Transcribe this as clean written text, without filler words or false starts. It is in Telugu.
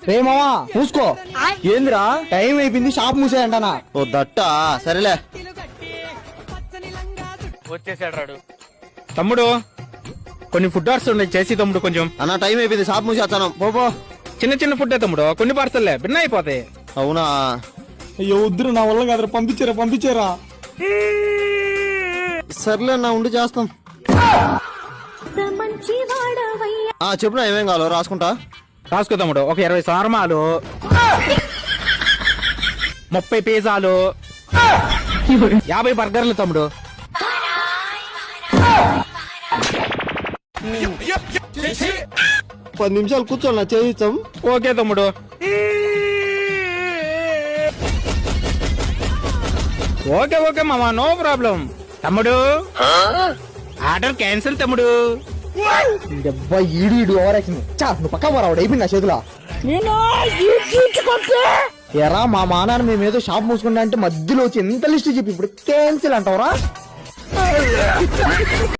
రే మావా మూసుకో. ఏందిరా టైం అయిపోయింది, షాప్ మూసేయంటానా? ఓ దట్టా, సరేలే. వచ్చేసాడు రాడు. తమ్ముడు కొన్ని ఫుడ్ ఆర్డర్స్ ఉన్నాయి, చేసి తమ్ముడు కొంచెం. అన్న టైం అయిపోయింది, షాప్ మూసేస్తాను. పో. చిన్న చిన్న ఫుడ్ తమ్ముడు, కొన్ని పార్సల్లే భిన్న అయిపోతాయి. అవునా? అయ్యో వద్దురు, నా వల్ల కాదురా, పంపించారా. సర్లే అన్న, ఉండి చేస్తాం. చెప్పునా, ఏమేం కావాలో రాసుకుంటా. రాసుకో తమ్ముడు. ఒక 20 సార్మాలు, 30 పిజ్జాలు, 50 బర్గర్లు తమ్ముడు. పది నిమిషాలు కూర్చోన్నా, చేయిస్తాం. ఓకే తమ్ముడు. ఓకే మామా, నో ప్రాబ్లం. తమ్ముడు ఆర్డర్ క్యాన్సిల్ తమ్ముడు. డబ్బా ఈడు ఓవరాక్షన్. నువ్వు పక్క పోరాడు, అయిపోయింది నా చేతిలో. ఎరా మా మానాన్ని మేమేదో షాప్ మూసుకుంటా అంటే మధ్యలో వచ్చి ఎంత లిస్ట్ చెప్పి ఇప్పుడు క్యాన్సిల్ అంటావరా?